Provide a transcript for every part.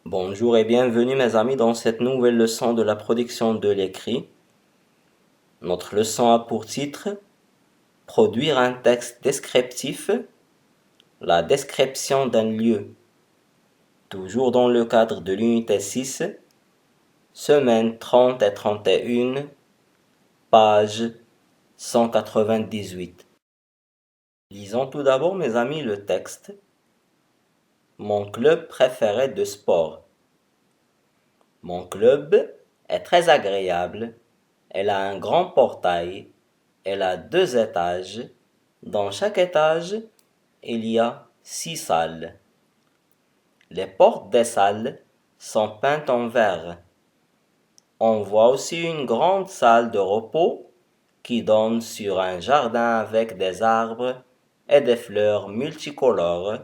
Bonjour et bienvenue mes amis dans cette nouvelle leçon de la production de l'écrit. Notre leçon a pour titre Produire un texte descriptif, la description d'un lieu. Toujours dans le cadre de l'unité 6, semaines 30 et 31, page 198. Lisons tout d'abord mes amis le texte. Mon club préféré de sport. Mon club est très agréable. Elle a un grand portail. Elle a 2 étages. Dans chaque étage, il y a 6 salles. Les portes des salles sont peintes en vert. On voit aussi une grande salle de repos qui donne sur un jardin avec des arbres et des fleurs multicolores.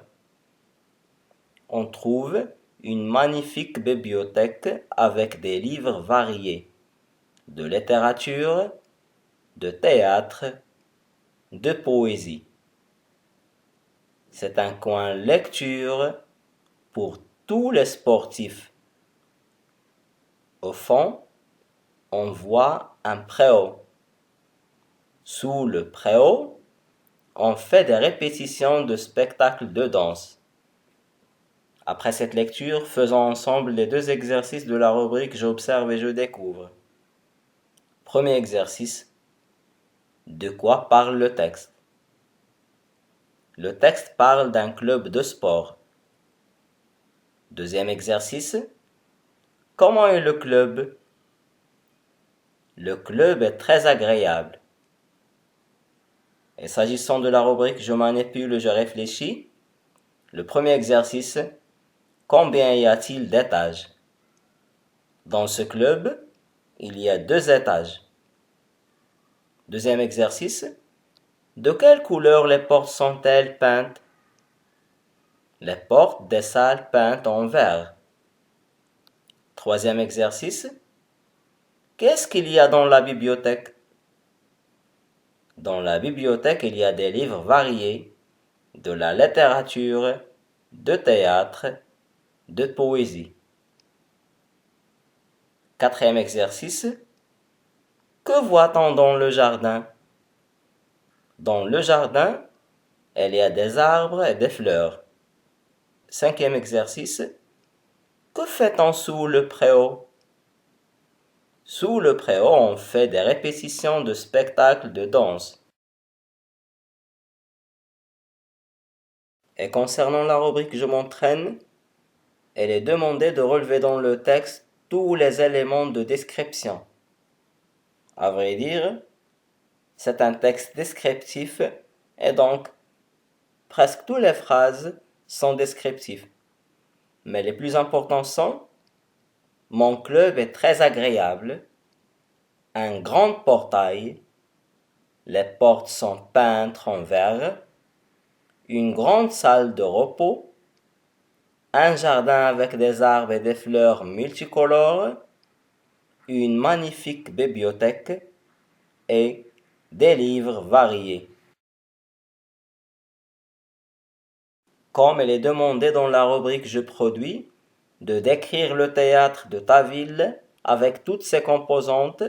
On trouve une magnifique bibliothèque avec des livres variés, de littérature, de théâtre, de poésie. C'est un coin lecture pour tous les sportifs. Au fond, on voit un préau. Sous le préau, on fait des répétitions de spectacles de danse. Après cette lecture, faisons ensemble les 2 exercices de la rubrique J'observe et je découvre. Premier exercice. De quoi parle le texte? Le texte parle d'un club de sport. Deuxième exercice. Comment est le club? Le club est très agréable. Et s'agissant de la rubrique Je manipule, je réfléchis, le premier exercice. Combien y a-t-il d'étages? Dans ce club, il y a 2 étages. Deuxième exercice. De quelle couleur les portes sont-elles peintes? Les portes des salles peintes en vert. Troisième exercice. Qu'est-ce qu'il y a dans la bibliothèque? Dans la bibliothèque, il y a des livres variés, de la littérature, de théâtre, de poésie. Quatrième exercice. Que voit-on dans le jardin? Dans le jardin, il y a des arbres et des fleurs. Cinquième exercice. Que fait-on sous le préau? Sous le préau, on fait des répétitions de spectacles de danse. Et concernant la rubrique Je m'entraîne, il est demandé de relever dans le texte tous les éléments de description. À vrai dire, c'est un texte descriptif et donc presque toutes les phrases sont descriptives. Mais les plus importants sont: mon club est très agréable, un grand portail, les portes sont peintes en vert, une grande salle de repos, un jardin avec des arbres et des fleurs multicolores, une magnifique bibliothèque et des livres variés. Comme il est demandé dans la rubrique Je produis, de décrire le théâtre de ta ville avec toutes ses composantes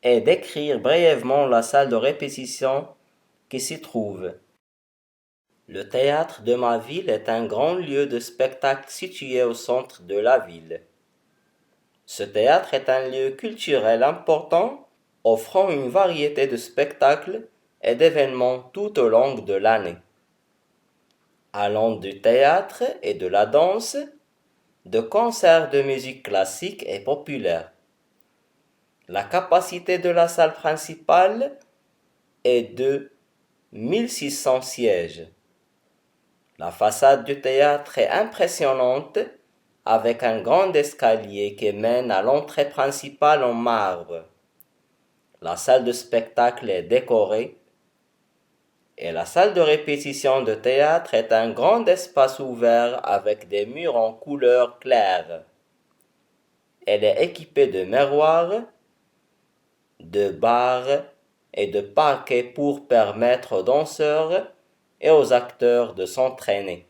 et décrire brièvement la salle de répétition qui s'y trouve. Le théâtre de ma ville est un grand lieu de spectacle situé au centre de la ville. Ce théâtre est un lieu culturel important, offrant une variété de spectacles et d'événements tout au long de l'année. Allant du théâtre et de la danse, de concerts de musique classique et populaire. La capacité de la salle principale est de 1600 sièges. La façade du théâtre est impressionnante avec un grand escalier qui mène à l'entrée principale en marbre. La salle de spectacle est décorée et la salle de répétition de théâtre est un grand espace ouvert avec des murs en couleur claire. Elle est équipée de miroirs, de barres et de parquets pour permettre aux danseurs et aux acteurs de s'entraîner.